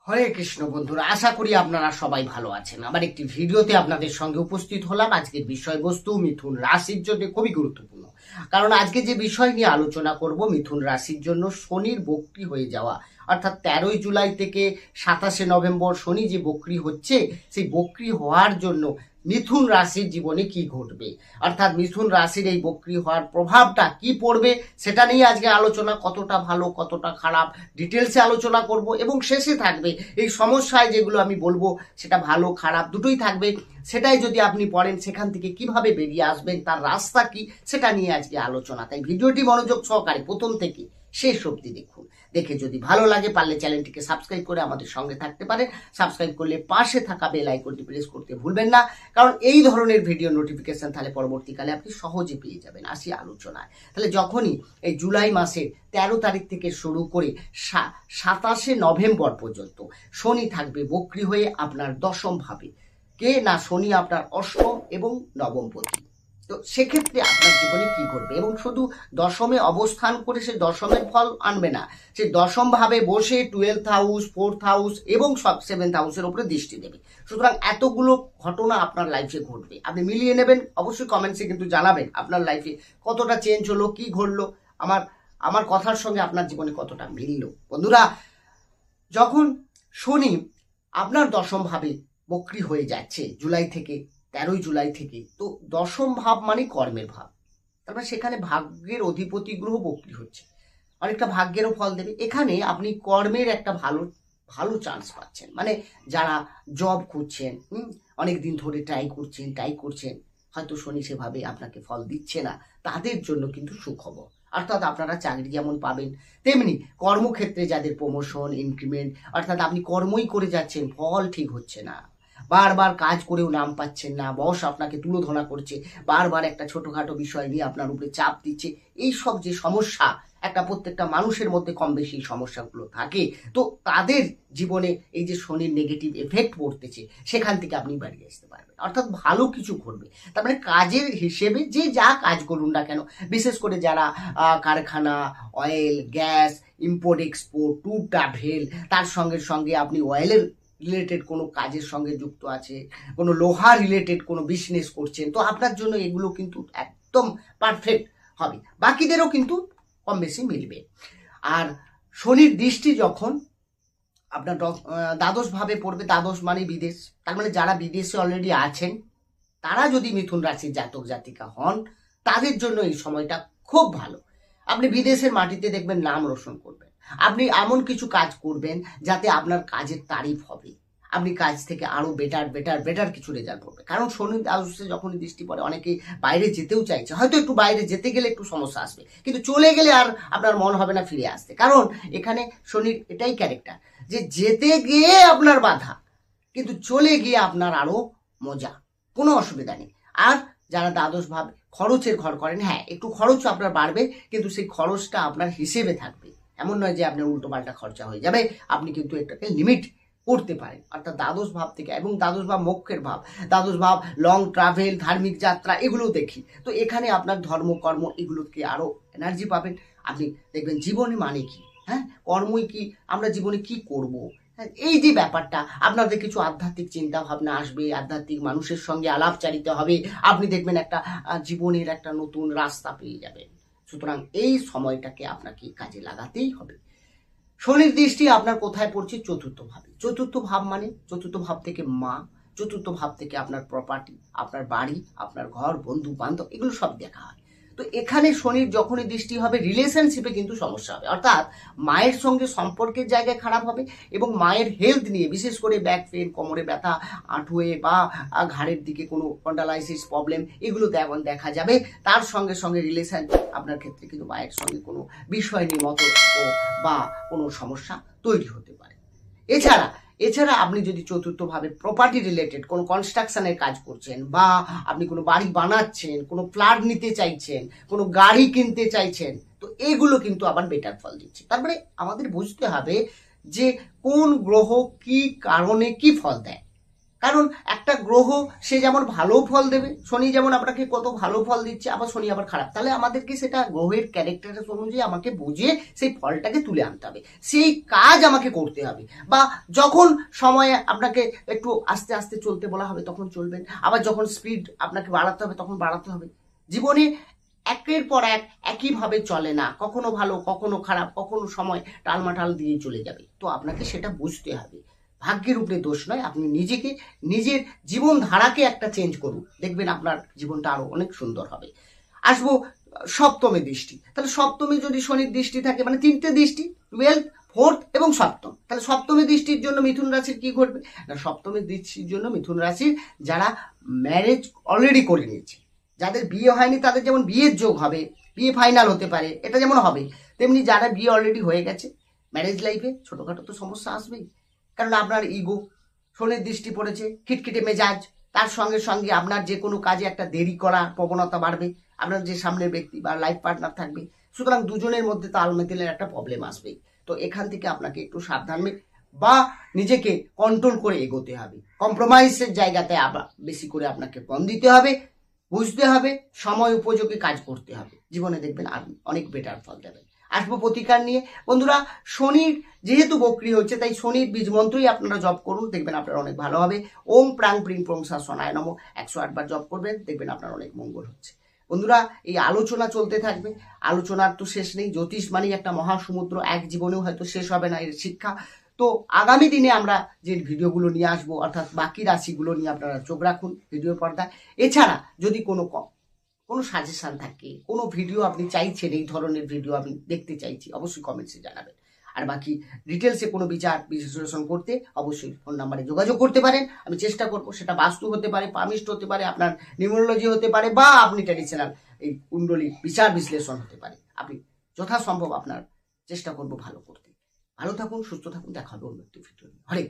হরে কৃষ্ণ বন্ধুরা, আশা করি আপনারা সবাই ভালো আছেন। আবার একটি ভিডিওতে আপনাদের সঙ্গে উপস্থিত হলাম। আজকের বিষয়বস্তু মিথুন রাশির জন্য খুবই গুরুত্বপূর্ণ, কারণ আজকে যে বিষয় নিয়ে আলোচনা করব, মিথুন রাশির জন্য শনির বক্রী হয়ে যাওয়া, অর্থাৎ 13ই জুলাই থেকে 27শে নভেম্বর শনি যে বক্রী হচ্ছে, সেই বক্রী হওয়ার জন্য মিথুন রাশির জীবনে কি ঘটবে, অর্থাৎ মিথুন রাশির এই বক্রী হওয়ার প্রভাবটা কি পড়বে, সেটা নিয়ে আজকে আলোচনা। কতটা ভালো কতটা খারাপ ডিটেলসে আলোচনা করব, এবং শেষে থাকবে এই সমস্যায় যেগুলো আমি বলবো, সেটা ভালো খারাপ দুটোই থাকবে। সেটাই যদি আপনি পড়েন, সেখান থেকে কিভাবে বেরিয়ে আসবেন, তার রাস্তা কি, সেটা নিয়ে আজকে আলোচনা। তাই ভিডিওটি মনোযোগ সহকারে প্রথম থেকে শেষ অবধি দেখুন। দেখে যদি ভালো লাগে, পারলে চ্যানেলটিকে সাবস্ক্রাইব করে আমাদের সঙ্গে থাকতে পারেন। সাবস্ক্রাইব করলে পাশে থাকা বেল আইকনটি প্রেস করতে ভুলবেন না, কারণ এই ধরনের ভিডিও নোটিফিকেশন তাহলে পরবর্তীকালে আপনি সহজে পেয়ে যাবেন। আসি আলোচনায়। তাহলে যখনই এই জুলাই মাসের 13 তারিখ থেকে শুরু করে 27শে নভেম্বর পর্যন্ত শনি থাকবে বক্রী হয়ে আপনার দশম ভাবে। কে না, শনি আপনার অষ্টম এবং নবম পতি। তো সেক্ষেত্রে আপনার জীবনে কি ঘটবে, এবং শুধু দশমে অবস্থান করে সে দশমের ফল আনবে না, সে দশম ভাবে বসে 12th হাউস, 4th হাউস এবং 7th হাউসের উপরে দৃষ্টি দেবে। সুতরাং এতগুলো ঘটনা আপনার লাইফে ঘটবে। আপনি মিলিয়ে নেবেন, অবশ্যই কমেন্টসে কিন্তু জানাবেন আপনার লাইফে কতটা চেঞ্জ হলো, কি ঘটলো, আমার কথার সঙ্গে আপনার জীবনে কতটা মিলল। বন্ধুরা, যখন শনি আপনার দশম ভাবে বক্রী হয়ে যাচ্ছে জুলাই থেকে, 13ই জুলাই থেকে, তো দশম ভাব মানে কর্মের ভাব। তারপরে সেখানে ভাগ্যের অধিপতি গ্রহ বক্রী হচ্ছে, অনেকটা ভাগ্যেরও ফল দেবে। এখানে আপনি কর্মের একটা ভালো ভালো চান্স পাচ্ছেন। মানে যারা জব খুঁজছেন, অনেক দিন ধরে ট্রাই করছেন, হয়তো শনি সেভাবে আপনাকে ফল দিচ্ছে না, তাদের জন্য কিন্তু সুখবর। অর্থাৎ আপনারা চাকরি যেমন পাবেন, তেমনি কর্মক্ষেত্রে যাদের প্রমোশন, ইনক্রিমেন্ট, অর্থাৎ আপনি কর্মই করে যাচ্ছেন, ফল ঠিক হচ্ছে না, বারবার কাজ করেও নাম পাচ্ছেন না, বস আপনাকে তুলোধনা করছে, বারবার একটা ছোটখাটো বিষয় নিয়ে আপনার উপরে চাপ দিচ্ছে, এই সব যে সমস্যা, একটা প্রত্যেকটা মানুষের মধ্যে কম বেশি সমস্যাগুলো থাকে। তো তাদের জীবনে এই যে শনির নেগেটিভ এফেক্ট পড়তেছে, সেখান থেকে আপনি বেরিয়ে আসতে পারবেন, অর্থাৎ ভালো কিছু ঘটবে। তার মানে কাজের হিসেবে যে যা কাজ করুন না কেন, বিশেষ করে যারা কারখানা, oil, gas, import export, tour travel, তার সঙ্গে সঙ্গে আপনি অয়েলের রিলেটেড কোনো কাজের সঙ্গে যুক্ত আছে, কোনো লোহা রিলেটেড কোনো বিজনেস করছেন, তো আপনার জন্য এগুলো কিন্তু একদম পারফেক্ট হবে। বাকিদেরও কিন্তু কম বেশি মিলবে। আর শনির দৃষ্টি যখন আপনার দ্বাদশ ভাবে পড়বে, দ্বাদশ মানে বিদেশ, তার মানে যারা বিদেশে অলরেডি আছেন, তারা যদি মিথুন রাশির জাতক জাতিকা হন, তাদের জন্য এই সময়টা খুব ভালো। আপনি বিদেশের মাটিতে দেখবেন নাম রোশন করবেন, আপনি এমন কিছু কাজ করবেন যাতে আপনার কাজের তারিফ হবে, আপনি কাজ থেকে আরো বেটার কিছু রেজাল্ট করবে। কারণ শনি দ্বাদশে যখন দৃষ্টি পড়ে, অনেকেই বাইরে যেতেও চাইছে, হয়তো একটু বাইরে যেতে গেলে একটু সমস্যা আসবে, কিন্তু চলে গেলে আর আপনার মন হবে না ফিরে আসতে। কারণ এখানে শনির এটাই ক্যারেক্টার, যে যেতে গিয়ে আপনার বাধা, কিন্তু চলে গিয়ে আপনার আরো মজা, কোনো অসুবিধা নেই। আর যারা দ্বাদশ ভাব খরচের ঘর করেন, হ্যাঁ একটু খরচ আপনার বাড়বে, কিন্তু সেই খরচটা আপনার হিসেবে থাকবে। এমন নয় যে আপনার উল্টো পাল্টা খরচা হয়ে যাবে, আপনি কিন্তু এটাকে লিমিট করতে পারেন। অর্থাৎ দ্বাদশ ভাব থেকে, এবং দ্বাদশ ভাব মোক্ষের ভাব, দ্বাদশ ভাব লং ট্রাভেল, ধার্মিক যাত্রা, এগুলো দেখি। তো এখানে আপনার ধর্মকর্ম এগুলোকে আরো এনার্জি পাবেন। আপনি দেখবেন জীবনে মানে কি, হ্যাঁ কর্মই কি, আমরা জীবনে কি করব, এই যে ব্যাপারটা, আপনাদের কিছু আধ্যাত্মিক চিন্তা ভাবনা আসবে, আধ্যাত্মিক মানুষের সঙ্গে আলাপচারিতা হবে, আপনি দেখবেন একটা জীবনের একটা নতুন রাস্তা পেয়ে যাবেন। সুতরাং এই সময়টাকে আপনাকে কাজে লাগাতেই হবে। শনির দৃষ্টি আপনার কোথায় পড়ছে? চতুর্থ ভাবে। চতুর্থ ভাব মানে চতুর্থ ভাব থেকে মা, চতুর্থ ভাব থেকে আপনার প্রপার্টি, আপনার বাড়ি, আপনার ঘর, বন্ধু বান্ধব, এগুলো সব দেখা হয়। তো এখানে শনির যখনই দৃষ্টি হবে, রিলেশনশিপে কিন্তু সমস্যা হবে, অর্থাৎ মায়ের সঙ্গে সম্পর্কের জায়গায় খারাপ হবে, এবং মায়ের হেলথ নিয়ে, বিশেষ করে ব্যাক পেন, কোমরে ব্যথা, হাঁটুয়ে বা ঘাড়ের দিকে কোনো কন্ডালাইসিস প্রবলেম, এগুলো তেমন দেখা যাবে। তার সঙ্গে সঙ্গে রিলেশন, আপনার ক্ষেত্রে কিন্তু মায়ের সঙ্গে কোনো বিষয় নিয়ে মতর্ক বা কোনো সমস্যা তৈরি হতে পারে। এছাড়া আপনি যদি চতুর্থভাবে প্রপার্টি রিলেটেড কোনো কনস্ট্রাকশনের কাজ করছেন, বা আপনি কোনো বাড়ি বানাচ্ছেন, কোনো ফ্ল্যাট নিতে চাইছেন, কোনো গাড়ি কিনতে চাইছেন, তো এগুলো কিন্তু আবার বেটার ফল দিচ্ছে। তারপরে আমাদের বুঝতে হবে যে কোন গ্রহ কি কারণে কি ফল দেয়। কারণ একটা গ্রহ সে যেমন ভালো ফল দেবে, শনি যেমন আপনাকে কত ভালো ফল দিচ্ছে, আবার শনি আবার খারাপ, তাহলে আমাদেরকে সেটা গ্রহের ক্যারেক্টারের অনুযায়ী আমাকে বুঝে সেই ফলটাকে তুলে আনতে হবে, সেই কাজ আমাকে করতে হবে। বা যখন সময়ে আপনাকে একটু আস্তে আস্তে চলতে বলা হবে তখন চলবেন, আবার যখন স্পিড আপনাকে বাড়াতে হবে তখন বাড়াতে হবে। জীবনে একের পর এক একইভাবে চলে না, কখনো ভালো কখনো খারাপ, কখনো সময় টালমাটাল দিয়ে চলে যাবে। তো আপনাকে সেটা বুঝতে হবে। ভাগ্যের উপরে দোষ নয়, আপনি নিজেকে, নিজের জীবন ধারাকে একটা চেঞ্জ করুন, দেখবেন আপনার জীবনটা আরো অনেক সুন্দর হবে। আসবো সপ্তমী দৃষ্টি। তাহলে সপ্তমী যদি শনির দৃষ্টি থাকে, মানে তিনটে দৃষ্টি, 12th, 4th এবং সপ্তম। তাহলে সপ্তমী দৃষ্টির জন্য মিথুন রাশির কি ঘটবে না, সপ্তমী দৃষ্টির জন্য মিথুন রাশির যারা ম্যারেজ অলরেডি করে নিয়েছে, যাদের বিয়ে হয়নি তাদের যেমন বিয়ের যোগ হবে, বিয়ে ফাইনাল হতে পারে, এটা যেমন হবে, তেমনি যারা বিয়ে অলরেডি হয়ে গেছে ম্যারেজ লাইফে ছোটখাটো তো সমস্যা আসবেই। কারণ আপনার ইগো, শনির দৃষ্টি পড়েছে, খিটখিটে মেজাজ, তার সঙ্গে সঙ্গে আপনার যে কোনো কাজে একটা দেরি করার প্রবণতা বাড়বে, আপনার যে সামনের ব্যক্তি বা লাইফ পার্টনার থাকবে, সুতরাং দুজনের মধ্যে তাল মেতেলের একটা প্রবলেম আসবে। তো এখান থেকে আপনাকে একটু সাবধানে বা নিজেকে কন্ট্রোল করে এগোতে হবে, কম্প্রোমাইজের জায়গাতে আবার বেশি করে আপনাকে কম দিতে হবে, বুঝতে হবে, সময় উপযোগী কাজ করতে হবে, জীবনে দেখবেন আর অনেক বেটার ফল দেবেন। আসবো প্রতিকার নিয়ে। বন্ধুরা, শনির যেহেতু বক্রি হচ্ছে, তাই শনির বীজ মন্ত্রই আপনারা জপ করুন, দেখবেন আপনার অনেক ভালো হবে। ওম প্রাং প্রিং প্রং সা শনায় নমঃ 108 বার জপ করবেন, দেখবেন আপনার অনেক মঙ্গল হচ্ছে। বন্ধুরা, এই আলোচনা চলতে থাকবে, আলোচনার তো শেষ নেই। জ্যোতিষ মানেই একটা মহাসমুদ্র, এক জীবনেও হয়তো শেষ হবে না এর শিক্ষা। তো আগামী দিনে আমরা যে ভিডিওগুলো নিয়ে আসবো, অর্থাৎ বাকি রাশিগুলো নিয়ে আপনারা চোখ রাখুন ভিডিও পর্দায়। এছাড়া যদি কোনো সাজেশন থাকে, কোনো ভিডিও আপনি চাইছেন এই ধরনের ভিডিও আমি দেখতে চাইছি, অবশ্যই কমেন্টসে জানাবেন। আর বাকি ডিটেলসে কোনো বিচার বিশ্লেষণ করতে অবশ্যই ফোন নাম্বারে যোগাযোগ করতে পারেন, আমি চেষ্টা করব। সেটা বাস্তু হতে পারে, পামিস্ট হতে পারে, আপনার নিউমোলজি হতে পারে, বা আপনি ট্র্যাডিশনাল এই কুণ্ডলী বিচার বিশ্লেষণ হতে পারে। আপনি যথাসম্ভব আপনার চেষ্টা করব ভালো করতে। ভালো থাকুন, সুস্থ থাকুন, দেখা হবে অন্য একটি ভিডিও। হরে কৃষ্ণ।